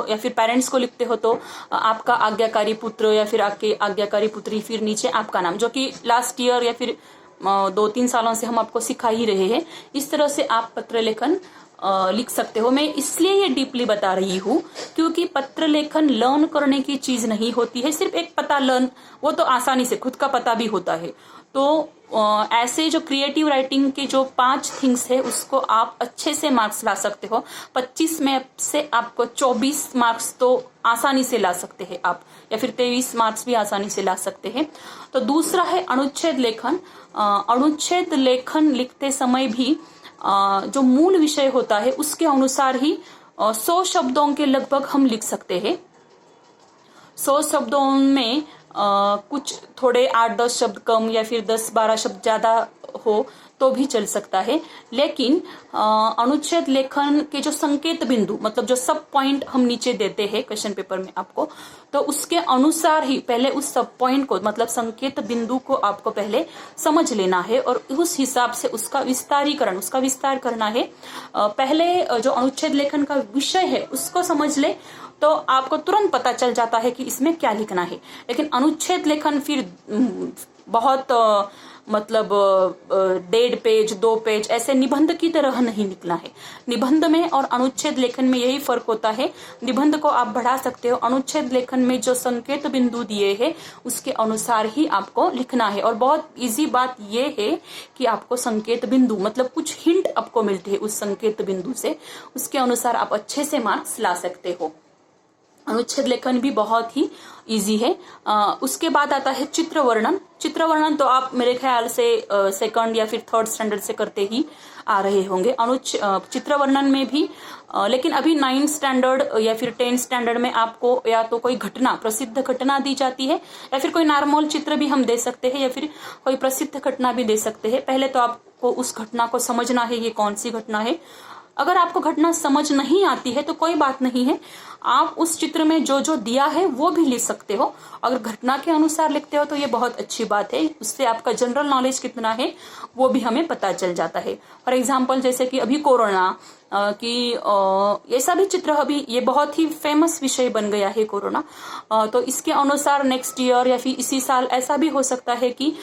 या फिर पेरेंट्स को लिखते हो तो आपका आज्ञाकारी पुत्र या फिर आपके आज्ञाकारी पुत्री, फिर नीचे आपका नाम, जो कि लास्ट ईयर या फिर 2-3 सालों से हम आपको सिखा ही रहे हैं। इस तरह से आप पत्र लेखन लिख सकते हो। मैं इसलिए ये डीपली बता रही हूँ क्योंकि पत्र लेखन लर्न करने की चीज नहीं होती है, सिर्फ एक पता लर्न, वो तो आसानी से खुद का पता भी होता है। तो ऐसे जो क्रिएटिव राइटिंग के जो 5 थिंग्स है उसको आप अच्छे से मार्क्स ला सकते हो। 25 में से आपको 24 मार्क्स तो आसानी से ला सकते हैं आप, या फिर 23 मार्क्स भी आसानी से ला सकते हैं। तो दूसरा है अनुच्छेद लेखन। अनुच्छेद लेखन लिखते समय भी जो मूल विषय होता है उसके अनुसार ही 100 शब्दों के लगभग हम लिख सकते हैं। 100 शब्दों में कुछ थोड़े 8-10 शब्द कम या फिर 10-12 शब्द ज्यादा हो तो भी चल सकता है, लेकिन अनुच्छेद लेखन के जो संकेत बिंदु, मतलब जो सब पॉइंट हम नीचे देते हैं क्वेश्चन पेपर में आपको, तो उसके अनुसार ही पहले उस सब पॉइंट को, मतलब संकेत बिंदु को आपको पहले समझ लेना है और उस हिसाब से उसका विस्तार करना है। पहले जो अनुच्छेद लेखन का विषय है उसको समझ ले तो आपको तुरंत पता चल जाता है कि इसमें क्या लिखना है। लेकिन अनुच्छेद लेखन फिर बहुत मतलब 1.5 पेज 2 पेज ऐसे निबंध की तरह नहीं लिखना है। निबंध में और अनुच्छेद लेखन में यही फर्क होता है। निबंध को आप बढ़ा सकते हो, अनुच्छेद लेखन में जो संकेत बिंदु दिए हैं उसके अनुसार ही आपको लिखना है। और बहुत इजी बात यह है कि आपको संकेत बिंदु, मतलब कुछ हिंट आपको मिलते हैं उस संकेत बिंदु से, उसके अनुसार आप अच्छे से मार्क्स ला सकते हो। अनुच्छेद लेखन भी बहुत ही इजी है। उसके बाद आता है चित्र वर्णन। चित्र वर्णन तो आप मेरे ख्याल से 2nd या फिर 3rd स्टैंडर्ड से करते ही आ रहे होंगे। चित्र वर्णन में भी लेकिन अभी 9th स्टैंडर्ड या फिर 10th स्टैंडर्ड में आपको या तो कोई घटना, प्रसिद्ध घटना दी जाती है, या फिर कोई नॉर्मल चित्र भी हम दे सकते हैं, या फिर कोई प्रसिद्ध घटना भी दे सकते हैं। पहले तो आपको उस घटना को समझना है, ये कौन सी घटना है। अगर आपको घटना समझ नहीं आती है तो कोई बात नहीं है, आप उस चित्र में जो जो दिया है वो भी लिख सकते हो। अगर घटना के अनुसार लिखते हो तो ये बहुत अच्छी बात है, उससे आपका जनरल नॉलेज कितना है वो भी हमें पता चल जाता है। फॉर एग्जाम्पल जैसे कि अभी कोरोना की ऐसा भी चित्र, अभी ये बहुत ही फेमस विषय बन गया है कोरोना, तो इसके अनुसार नेक्स्ट ईयर या फिर इसी साल ऐसा भी हो सकता है कि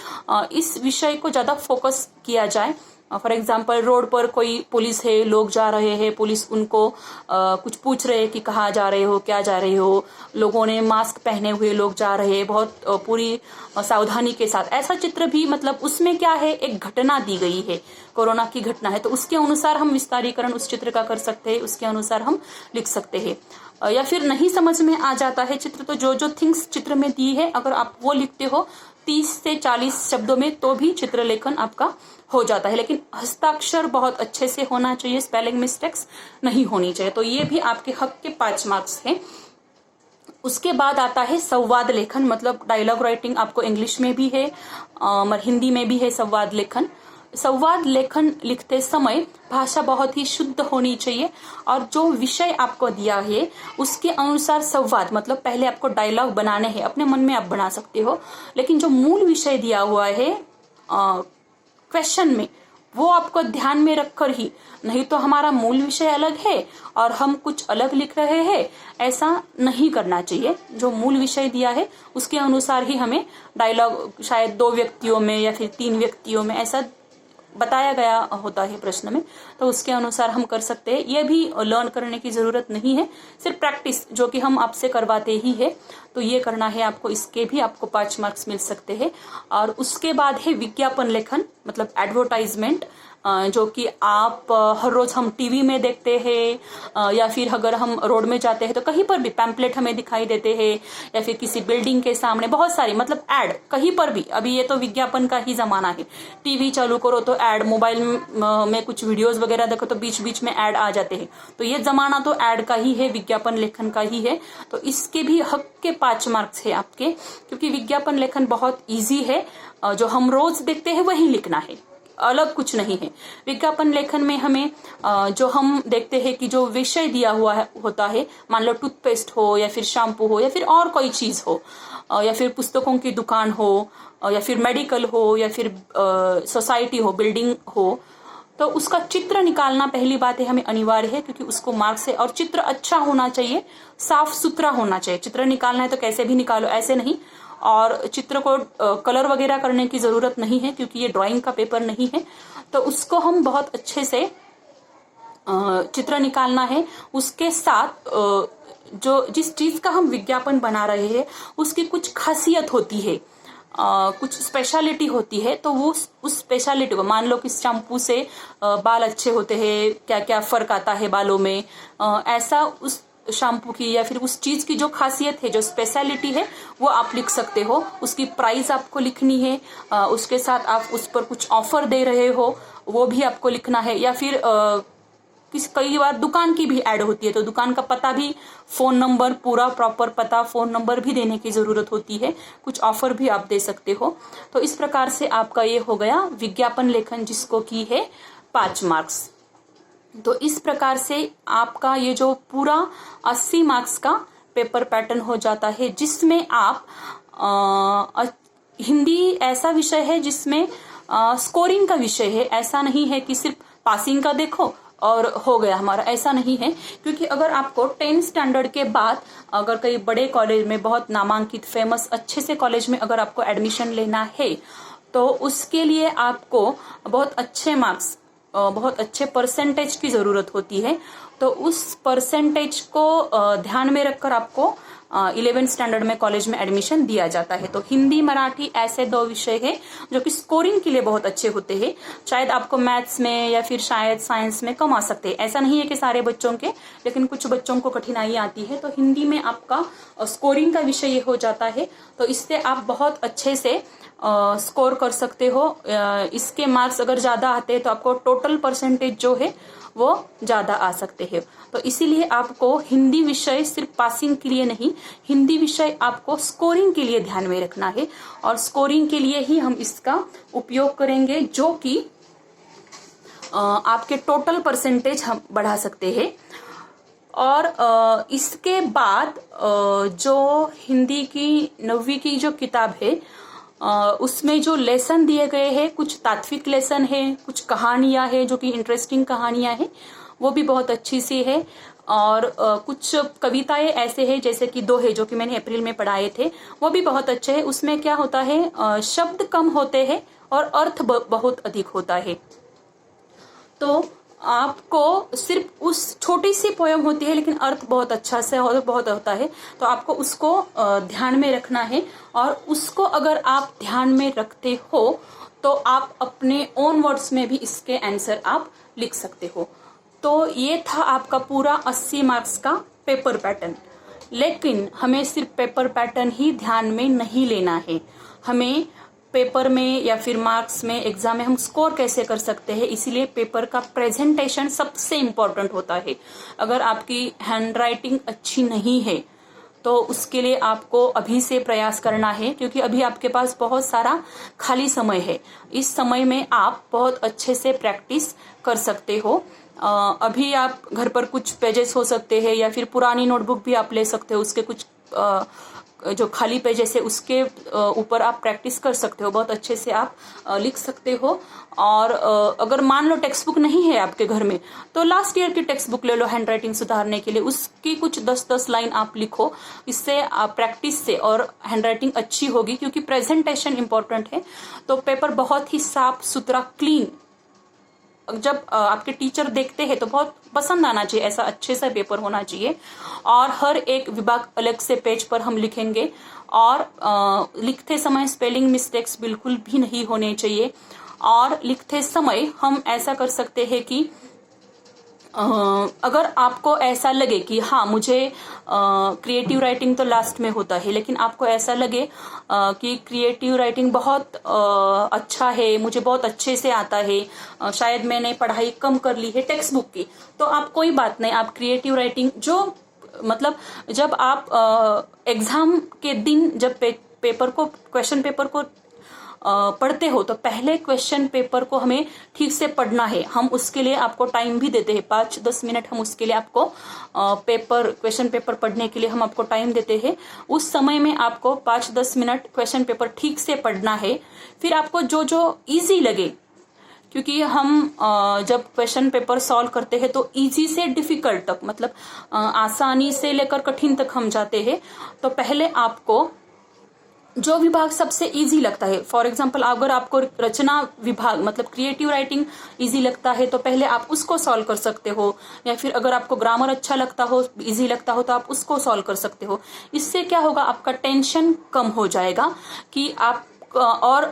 इस विषय को ज्यादा फोकस किया जाए। फॉर एग्जाम्पल रोड पर कोई पुलिस है, लोग जा रहे हैं, पुलिस उनको कुछ पूछ रहे हैं कि कहाँ जा रहे हो, क्या जा रहे हो, लोगों ने मास्क पहने हुए लोग जा रहे हैं बहुत पूरी सावधानी के साथ। ऐसा चित्र भी, मतलब उसमें क्या है, एक घटना दी गई है, कोरोना की घटना है, तो उसके अनुसार हम विस्तारीकरण उस चित्र का कर सकते हैं, उसके अनुसार हम लिख सकते हैं। या फिर नहीं समझ में आ जाता है चित्र, तो जो जो थिंग्स चित्र में दी है अगर आप वो लिखते हो 30 से 40 शब्दों में तो भी चित्र लेखन आपका हो जाता है। लेकिन हस्ताक्षर बहुत अच्छे से होना चाहिए, स्पेलिंग मिस्टेक्स नहीं होनी चाहिए। तो ये भी आपके हक के 5 मार्क्स हैं। उसके बाद आता है संवाद लेखन, मतलब डायलॉग राइटिंग आपको इंग्लिश में भी है और हिंदी में भी है संवाद लेखन। संवाद लेखन लिखते समय भाषा बहुत ही शुद्ध होनी चाहिए और जो विषय आपको दिया है उसके अनुसार संवाद, मतलब पहले आपको डायलॉग बनाने हैं, अपने मन में आप बना सकते हो, लेकिन जो मूल विषय दिया हुआ है क्वेश्चन में वो आपको ध्यान में रखकर ही, नहीं तो हमारा मूल विषय अलग है और हम कुछ अलग लिख रहे हैं, ऐसा नहीं करना चाहिए। जो मूल विषय दिया है उसके अनुसार ही हमें डायलॉग, शायद 2 व्यक्तियों में या फिर 3 व्यक्तियों में ऐसा बताया गया होता है प्रश्न में, तो उसके अनुसार हम कर सकते हैं। यह भी लर्न करने की जरूरत नहीं है, सिर्फ प्रैक्टिस जो कि हम आपसे करवाते ही है, तो ये करना है आपको। इसके भी आपको 5 मार्क्स मिल सकते हैं। और उसके बाद है विज्ञापन लेखन, मतलब एडवर्टाइजमेंट, जो कि आप हर रोज हम टीवी में देखते हैं या फिर अगर हम रोड में जाते हैं तो कहीं पर भी पैम्पलेट हमें दिखाई देते हैं, या फिर किसी बिल्डिंग के सामने बहुत सारी, मतलब एड कहीं पर भी। अभी ये तो विज्ञापन का ही जमाना है, टीवी चालू करो तो एड, मोबाइल में कुछ वीडियोस वगैरह देखो तो बीच बीच में एड आ जाते हैं। तो ये जमाना तो एड का ही है, विज्ञापन लेखन का ही है। तो इसके भी हक के 5 मार्क्स है आपके, क्योंकि विज्ञापन लेखन बहुत ईजी है, जो हम रोज देखते हैं वही लिखना है, अलग कुछ नहीं है। विज्ञापन लेखन में हमें जो हम देखते हैं कि जो विषय दिया हुआ होता है, मान लो टूथपेस्ट हो या फिर शैम्पू हो या फिर और कोई चीज हो, या फिर पुस्तकों की दुकान हो या फिर मेडिकल हो या फिर सोसाइटी हो, बिल्डिंग हो, तो उसका चित्र निकालना पहली बात है हमें अनिवार्य है, क्योंकि उसको मार्क्स है। और चित्र अच्छा होना चाहिए, साफ सुथरा होना चाहिए। चित्र निकालना है तो कैसे भी निकालो, ऐसे नहीं। और चित्र को कलर वगैरह करने की जरूरत नहीं है, क्योंकि ये ड्राइंग का पेपर नहीं है। तो उसको हम बहुत अच्छे से चित्र निकालना है। उसके साथ जो जिस चीज का हम विज्ञापन बना रहे हैं उसकी कुछ खासियत होती है, कुछ स्पेशलिटी होती है। तो वो उस स्पेशलिटी को, मान लो कि शैम्पू से बाल अच्छे होते हैं, क्या क्या फर्क आता है बालों में, ऐसा उस शैम्पू की या फिर उस चीज की जो खासियत है, जो स्पेशलिटी है, वो आप लिख सकते हो। उसकी प्राइस आपको लिखनी है। उसके साथ आप उस पर कुछ ऑफर दे रहे हो वो भी आपको लिखना है। या फिर कई बार दुकान की भी ऐड होती है, तो दुकान का पता भी, फोन नंबर, पूरा प्रॉपर पता, फोन नंबर भी देने की जरूरत होती है। कुछ ऑफर भी आप दे सकते हो। तो इस प्रकार से आपका ये हो गया विज्ञापन लेखन, जिसको की है 5 मार्क्स। तो इस प्रकार से आपका ये जो पूरा 80 मार्क्स का पेपर पैटर्न हो जाता है, जिसमें आप हिंदी ऐसा विषय है जिसमें स्कोरिंग का विषय है। ऐसा नहीं है कि सिर्फ पासिंग का देखो और हो गया हमारा, ऐसा नहीं है। क्योंकि अगर आपको 10 स्टैंडर्ड के बाद अगर कई बड़े कॉलेज में, बहुत नामांकित फेमस अच्छे से कॉलेज में अगर आपको एडमिशन लेना है, तो उसके लिए आपको बहुत अच्छे मार्क्स, बहुत अच्छे परसेंटेज की जरूरत होती है। तो उस परसेंटेज को ध्यान में रखकर आपको 11th स्टैंडर्ड में कॉलेज में एडमिशन दिया जाता है। तो हिंदी मराठी ऐसे 2 विषय है जो कि स्कोरिंग के लिए बहुत अच्छे होते हैं। शायद आपको मैथ्स में या फिर शायद साइंस में कम आ सकते हैं, ऐसा नहीं है कि सारे बच्चों के, लेकिन कुछ बच्चों को कठिनाई आती है। तो हिंदी में आपका स्कोरिंग का विषय ये हो जाता है। तो इससे आप बहुत अच्छे से स्कोर कर सकते हो। इसके मार्क्स अगर ज्यादा आते हैं तो आपको टोटल परसेंटेज जो है वो ज्यादा आ सकते हैं। तो इसीलिए आपको हिंदी विषय सिर्फ पासिंग के लिए नहीं, हिंदी विषय आपको स्कोरिंग के लिए ध्यान में रखना है। और स्कोरिंग के लिए ही हम इसका उपयोग करेंगे, जो कि आपके टोटल परसेंटेज हम बढ़ा सकते हैं। और इसके बाद जो हिंदी की 9वीं की जो किताब है, उसमें जो लेसन दिए गए हैं, कुछ तात्विक लेसन है, कुछ कहानियां है जो कि इंटरेस्टिंग कहानियां हैं, वो भी बहुत अच्छी सी है। और कुछ कविताएं ऐसे हैं, जैसे कि 2 है जो कि मैंने अप्रैल में पढ़ाए थे, वो भी बहुत अच्छे हैं। उसमें क्या होता है, शब्द कम होते हैं और अर्थ बहुत अधिक होता है। तो आपको सिर्फ उस छोटी सी पोयम होती है, लेकिन अर्थ बहुत अच्छा से और बहुत होता है। तो आपको उसको ध्यान में रखना है। और उसको अगर आप ध्यान में रखते हो तो आप अपने ओन वर्ड्स में भी इसके आंसर आप लिख सकते हो। तो ये था आपका पूरा 80 मार्क्स का पेपर पैटर्न। लेकिन हमें सिर्फ पेपर पैटर्न ही ध्यान में नहीं लेना है। हमें पेपर में या फिर मार्क्स में, एग्जाम में हम स्कोर कैसे कर सकते हैं, इसीलिए पेपर का प्रेजेंटेशन सबसे इम्पोर्टेंट होता है। अगर आपकी हैंडराइटिंग अच्छी नहीं है तो उसके लिए आपको अभी से प्रयास करना है, क्योंकि अभी आपके पास बहुत सारा खाली समय है। इस समय में आप बहुत अच्छे से प्रैक्टिस कर सकते हो। अभी आप घर पर कुछ पेजेस हो सकते हैं या फिर पुरानी नोटबुक भी आप ले सकते हो, उसके कुछ जो खाली पेजेस है उसके ऊपर आप प्रैक्टिस कर सकते हो, बहुत अच्छे से आप लिख सकते हो। और अगर मान लो टेक्स्ट बुक नहीं है आपके घर में, तो लास्ट ईयर की टेक्स्ट बुक ले लो हैंडराइटिंग सुधारने के लिए, उसकी कुछ 10-10 लाइन आप लिखो। इससे प्रैक्टिस से और हैंडराइटिंग अच्छी होगी, क्योंकि प्रेजेंटेशन इंपॉर्टेंट है। तो पेपर बहुत ही साफ सुथरा, क्लीन, जब आपके टीचर देखते हैं तो बहुत पसंद आना चाहिए, ऐसा अच्छे सा पेपर होना चाहिए। और हर एक विभाग अलग से पेज पर हम लिखेंगे। और लिखते समय स्पेलिंग मिस्टेक्स बिल्कुल भी नहीं होने चाहिए। और लिखते समय हम ऐसा कर सकते हैं कि अगर आपको ऐसा लगे कि हाँ मुझे क्रिएटिव राइटिंग तो लास्ट में होता है, लेकिन आपको ऐसा लगे कि क्रिएटिव राइटिंग बहुत अच्छा है, मुझे बहुत अच्छे से आता है, शायद मैंने पढ़ाई कम कर ली है टेक्स्ट बुक की, तो आप कोई बात नहीं, आप क्रिएटिव राइटिंग जो मतलब जब आप एग्जाम के दिन जब पेपर को, क्वेश्चन पेपर को पढ़ते हो, तो पहले क्वेश्चन पेपर को हमें ठीक से पढ़ना है। हम उसके लिए आपको टाइम भी देते हैं, 5-10 मिनट हम उसके लिए आपको क्वेश्चन पेपर पढ़ने के लिए हम आपको टाइम देते हैं। उस समय में आपको 5-10 मिनट क्वेश्चन पेपर ठीक से पढ़ना है। फिर आपको जो जो इजी लगे, क्योंकि हम जब क्वेश्चन पेपर सॉल्व करते हैं तो इजी से डिफिकल्ट तक, मतलब आसानी से लेकर कठिन तक हम जाते हैं। तो पहले आपको जो विभाग सबसे इजी लगता है, फॉर एग्जांपल अगर आपको रचना विभाग मतलब क्रिएटिव राइटिंग इजी लगता है तो पहले आप उसको सॉल्व कर सकते हो, या फिर अगर आपको ग्रामर अच्छा लगता हो, इजी लगता हो, तो आप उसको सॉल्व कर सकते हो। इससे क्या होगा, आपका टेंशन कम हो जाएगा कि आप और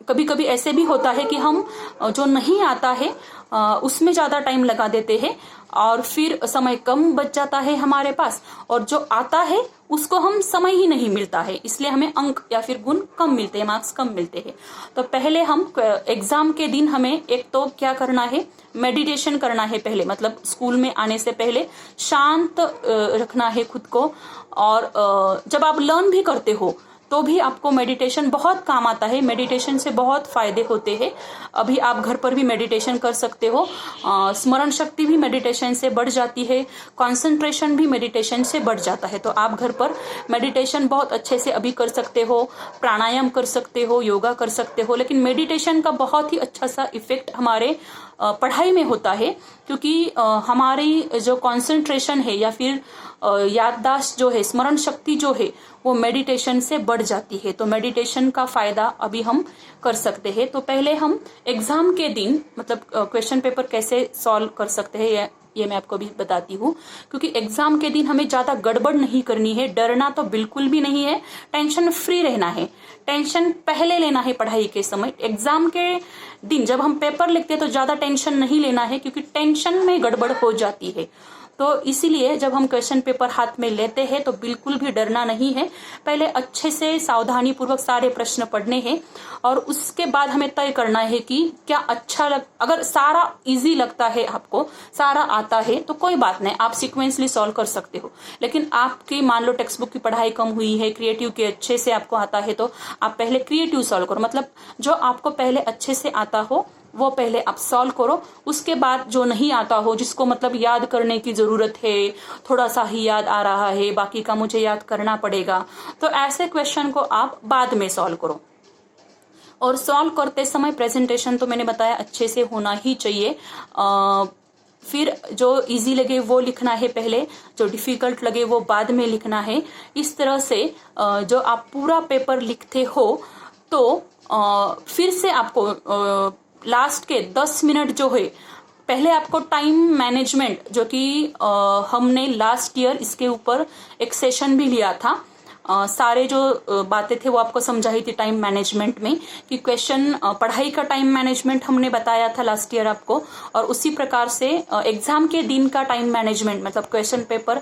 कभी कभी ऐसे भी होता है कि हम जो नहीं आता है उसमें ज्यादा टाइम लगा देते हैं और फिर समय कम बच जाता है हमारे पास, और जो आता है उसको हम समय ही नहीं मिलता है, इसलिए हमें अंक या फिर गुण कम मिलते हैं, मार्क्स कम मिलते हैं। तो पहले हम एग्जाम के दिन हमें एक तो क्या करना है, मेडिटेशन करना है पहले, मतलब स्कूल में आने से पहले शांत रखना है खुद को। और जब आप लर्न भी करते हो तो भी आपको मेडिटेशन बहुत काम आता है, मेडिटेशन से बहुत फायदे होते हैं। अभी आप घर पर भी मेडिटेशन कर सकते हो, स्मरण शक्ति भी मेडिटेशन से बढ़ जाती है, कंसंट्रेशन भी मेडिटेशन से बढ़ जाता है। तो आप घर पर मेडिटेशन बहुत अच्छे से अभी कर सकते हो, प्राणायाम कर सकते हो, योगा कर सकते हो। लेकिन मेडिटेशन का बहुत ही अच्छा सा इफेक्ट हमारे पढ़ाई में होता है, क्योंकि हमारी जो कंसंट्रेशन है या फिर याददाश्त जो है, स्मरण शक्ति जो है, वो मेडिटेशन से बढ़ जाती है। तो मेडिटेशन का फायदा अभी हम कर सकते हैं। तो पहले हम एग्जाम के दिन मतलब क्वेश्चन पेपर कैसे सॉल्व कर सकते हैं ये मैं आपको भी बताती हूँ, क्योंकि एग्जाम के दिन हमें ज्यादा गड़बड़ नहीं करनी है, डरना तो बिल्कुल भी नहीं है, टेंशन फ्री रहना है। टेंशन पहले लेना है पढ़ाई के समय, एग्जाम के दिन जब हम पेपर लिखते हैं तो ज्यादा टेंशन नहीं लेना है, क्योंकि टेंशन में गड़बड़ हो जाती है। तो इसीलिए जब हम क्वेश्चन पेपर हाथ में लेते हैं तो बिल्कुल भी डरना नहीं है। पहले अच्छे से सावधानी पूर्वक सारे प्रश्न पढ़ने हैं और उसके बाद हमें तय करना है कि क्या अगर सारा इजी लगता है, आपको सारा आता है तो कोई बात नहीं, आप सीक्वेंसली सॉल्व कर सकते हो। लेकिन आपकी मान लो टेक्स्ट बुक की पढ़ाई कम हुई है, क्रिएटिव के अच्छे से आपको आता है, तो आप पहले क्रिएटिव सॉल्व करो, मतलब जो आपको पहले अच्छे से आता हो वो पहले आप सॉल्व करो। उसके बाद जो नहीं आता हो, जिसको मतलब याद करने की जरूरत है, थोड़ा सा ही याद आ रहा है, बाकी का मुझे याद करना पड़ेगा, तो ऐसे क्वेश्चन को आप बाद में सॉल्व करो। और सॉल्व करते समय प्रेजेंटेशन तो मैंने बताया अच्छे से होना ही चाहिए। फिर जो इजी लगे वो लिखना है पहले, जो डिफिकल्ट लगे वो बाद में लिखना है। इस तरह से जो आप पूरा पेपर लिखते हो तो फिर से आपको लास्ट के 10 मिनट जो है, पहले आपको टाइम मैनेजमेंट, जो कि हमने लास्ट ईयर इसके ऊपर एक सेशन भी लिया था, सारे जो बातें थे वो आपको समझाई थी टाइम मैनेजमेंट में, कि क्वेश्चन पढ़ाई का टाइम मैनेजमेंट हमने बताया था लास्ट ईयर आपको, और उसी प्रकार से एग्जाम के दिन का टाइम मैनेजमेंट, मतलब क्वेश्चन पेपर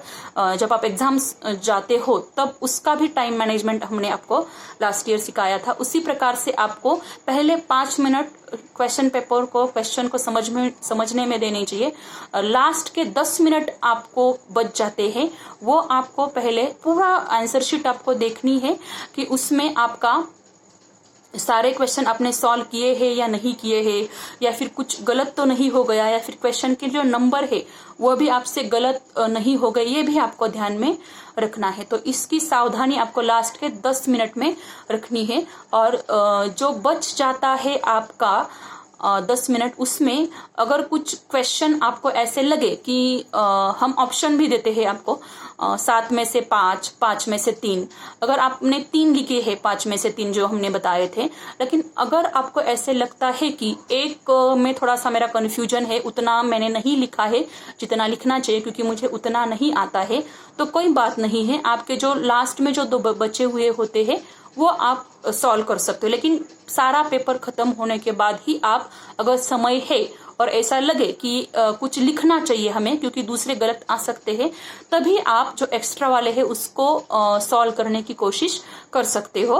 जब आप एग्जाम जाते हो तब उसका भी टाइम मैनेजमेंट हमने आपको लास्ट ईयर सिखाया था। उसी प्रकार से आपको पहले 5 मिनट क्वेश्चन पेपर को, क्वेश्चन को समझने में देने चाहिए। लास्ट के 10 मिनट आपको बच जाते हैं, वो आपको पहले पूरा आंसर शीट आपको देखनी है कि उसमें आपका सारे क्वेश्चन आपने सॉल्व किए हैं या नहीं किए हैं, या फिर कुछ गलत तो नहीं हो गया, या फिर क्वेश्चन के जो नंबर है वो भी आपसे गलत नहीं हो गए, ये भी आपको ध्यान में रखना है। तो इसकी सावधानी आपको लास्ट के 10 मिनट में रखनी है। और जो बच जाता है आपका 10 मिनट, उसमें अगर कुछ क्वेश्चन आपको ऐसे लगे कि हम ऑप्शन भी देते हैं आपको, 7 में से 5, 5 में से 3, अगर आपने 3 लिखे हैं 5 में से 3 जो हमने बताए थे, लेकिन अगर आपको ऐसे लगता है कि एक में थोड़ा सा मेरा कंफ्यूजन है, उतना मैंने नहीं लिखा है जितना लिखना चाहिए क्योंकि मुझे उतना नहीं आता है, तो कोई बात नहीं है, आपके जो लास्ट में जो 2 बचे हुए होते हैं वो आप सॉल्व कर सकते हो। लेकिन सारा पेपर खत्म होने के बाद ही आप, अगर समय है और ऐसा लगे कि कुछ लिखना चाहिए हमें क्योंकि दूसरे गलत आ सकते हैं, तभी आप जो एक्स्ट्रा वाले हैं उसको सॉल्व करने की कोशिश कर सकते हो।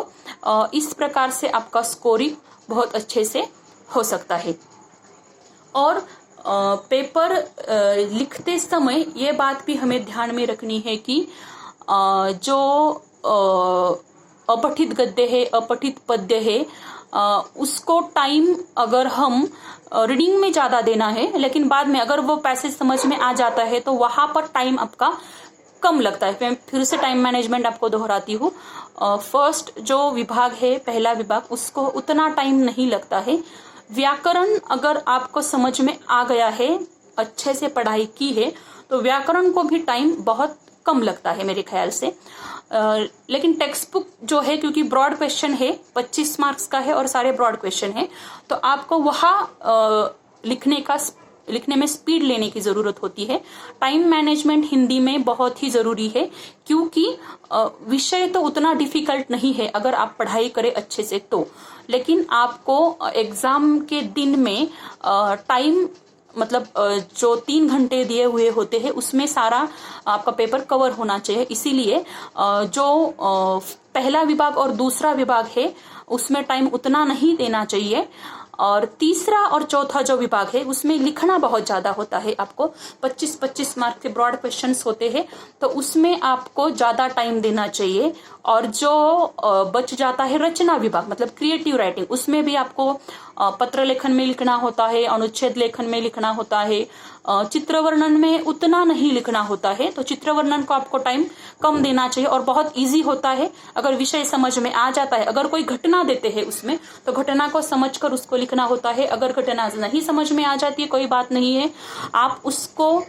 इस प्रकार से आपका स्कोरिंग बहुत अच्छे से हो सकता है। और पेपर लिखते समय ये बात भी हमें ध्यान में रखनी है कि जो अपठित गद्य है, अपठित पद्य है, उसको टाइम अगर हम रीडिंग में ज्यादा देना है, लेकिन बाद में अगर वो पैसेज समझ में आ जाता है तो वहां पर टाइम आपका कम लगता है। मैं फिर से टाइम मैनेजमेंट आपको दोहराती हूँ। फर्स्ट जो विभाग है, पहला विभाग, उसको उतना टाइम नहीं लगता है, व्याकरण अगर आपको समझ में आ गया है, अच्छे से पढ़ाई की है, तो व्याकरण को भी टाइम बहुत कम लगता है मेरे ख्याल से। लेकिन टेक्स्ट बुक जो है, क्योंकि ब्रॉड क्वेश्चन है, 25 मार्क्स का है और सारे ब्रॉड क्वेश्चन है, तो आपको वहाँ लिखने में स्पीड लेने की जरूरत होती है। टाइम मैनेजमेंट हिंदी में बहुत ही जरूरी है, क्योंकि विषय तो उतना डिफिकल्ट नहीं है अगर आप पढ़ाई करें अच्छे से तो, लेकिन आपको एग्जाम के दिन में टाइम मतलब जो 3 घंटे दिए हुए होते हैं उसमें सारा आपका पेपर कवर होना चाहिए। इसीलिए जो पहला विभाग और दूसरा विभाग है उसमें टाइम उतना नहीं देना चाहिए, और तीसरा और चौथा जो विभाग है उसमें लिखना बहुत ज्यादा होता है। आपको 25-25 मार्क के ब्रॉड क्वेश्चंस होते हैं, तो उसमें आपको ज्यादा टाइम देना चाहिए। और जो बच जाता है रचना विभाग, मतलब क्रिएटिव राइटिंग, उसमें भी आपको पत्र लेखन में लिखना होता है, अनुच्छेद लेखन में लिखना होता है, चित्र वर्णन में उतना नहीं लिखना होता है, तो चित्र वर्णन को आपको टाइम कम देना चाहिए और बहुत इजी होता है अगर विषय समझ में आ जाता है। अगर कोई घटना देते हैं उसमें, तो घटना को समझकर उसको लिखना होता है। अगर घटना नहीं समझ में आ जाती है, कोई बात नहीं है, आप उसको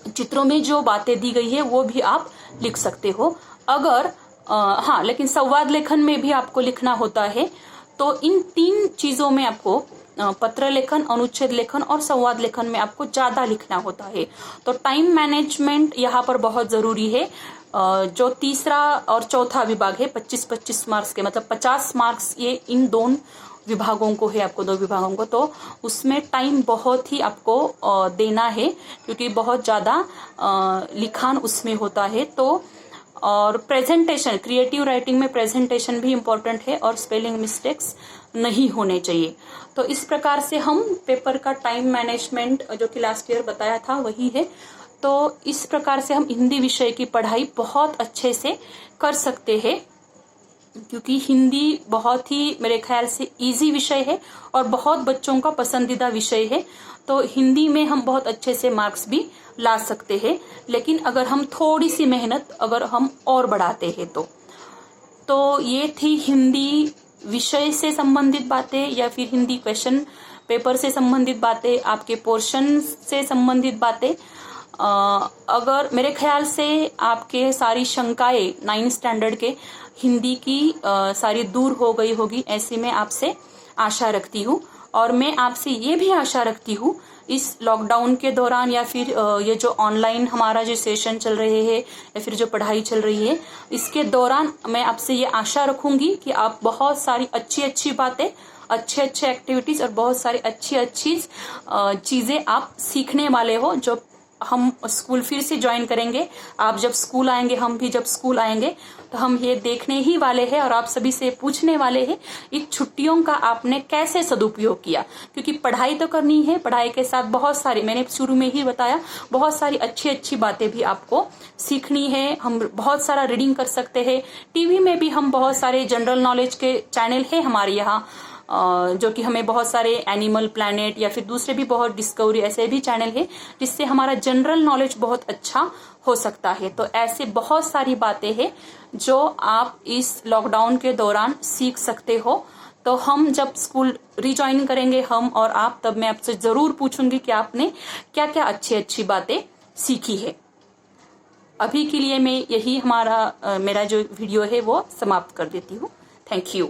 चित्रों में जो बातें दी गई है वो भी आप लिख सकते हो। अगर हाँ, लेकिन संवाद लेखन में भी आपको लिखना होता है। तो इन 3 चीजों में आपको पत्र लेखन, अनुच्छेद लेखन और संवाद लेखन में आपको ज्यादा लिखना होता है। तो टाइम मैनेजमेंट यहाँ पर बहुत जरूरी है। जो तीसरा और चौथा विभाग है 25-25 मार्क्स के, मतलब 50 मार्क्स ये इन 2 विभागों को है, आपको 2 विभागों को, तो उसमें टाइम बहुत ही आपको देना है, क्योंकि बहुत ज्यादा लिखान उसमें होता है। तो और प्रेजेंटेशन, क्रिएटिव राइटिंग में प्रेजेंटेशन भी इम्पोर्टेंट है और स्पेलिंग मिस्टेक्स नहीं होने चाहिए। तो इस प्रकार से हम पेपर का टाइम मैनेजमेंट जो कि लास्ट ईयर बताया था वही है। तो इस प्रकार से हम हिंदी विषय की पढ़ाई बहुत अच्छे से कर सकते हैं, क्योंकि हिंदी बहुत ही मेरे ख्याल से इजी विषय है और बहुत बच्चों का पसंदीदा विषय है। तो हिंदी में हम बहुत अच्छे से मार्क्स भी ला सकते हैं, लेकिन अगर हम थोड़ी सी मेहनत अगर हम और बढ़ाते हैं तो ये थी हिंदी विषय से संबंधित बातें, या फिर हिंदी क्वेश्चन पेपर से संबंधित बातें, आपके पोर्शन से संबंधित बातें। अगर मेरे ख्याल से आपके सारी शंकाएं 9th स्टैंडर्ड के हिंदी की सारी दूर हो गई होगी, ऐसी मैं आपसे आशा रखती हूँ। और मैं आपसे ये भी आशा रखती हूँ इस लॉकडाउन के दौरान, या फिर ये जो ऑनलाइन हमारा जो सेशन चल रहे हैं या फिर जो पढ़ाई चल रही है, इसके दौरान मैं आपसे ये आशा रखूंगी कि आप बहुत सारी अच्छी बातें, अच्छे एक्टिविटीज और बहुत सारी अच्छी चीजें आप सीखने वाले हो। जो हम स्कूल फिर से ज्वाइन करेंगे, आप जब स्कूल आएंगे, हम भी जब स्कूल आएंगे, तो हम ये देखने ही वाले हैं और आप सभी से पूछने वाले हैं इन छुट्टियों का आपने कैसे सदुपयोग किया। क्योंकि पढ़ाई तो करनी है, पढ़ाई के साथ बहुत सारी, मैंने शुरू में ही बताया, बहुत सारी अच्छी बातें भी आपको सीखनी है। हम बहुत सारा रीडिंग कर सकते हैं। टीवी में भी हम बहुत सारे जनरल नॉलेज के चैनल है हमारे यहाँ, जो कि हमें बहुत सारे एनिमल प्लैनेट या फिर दूसरे भी बहुत डिस्कवरी ऐसे भी चैनल है जिससे हमारा जनरल नॉलेज बहुत अच्छा हो सकता है। तो ऐसे बहुत सारी बातें हैं जो आप इस लॉकडाउन के दौरान सीख सकते हो। तो हम जब स्कूल रिज्वाइन करेंगे, हम और आप, तब मैं आपसे जरूर पूछूंगी कि आपने क्या क्या अच्छी बातें सीखी है। अभी के लिए मैं यही मेरा जो वीडियो है वो समाप्त कर देती हूँ। Thank you.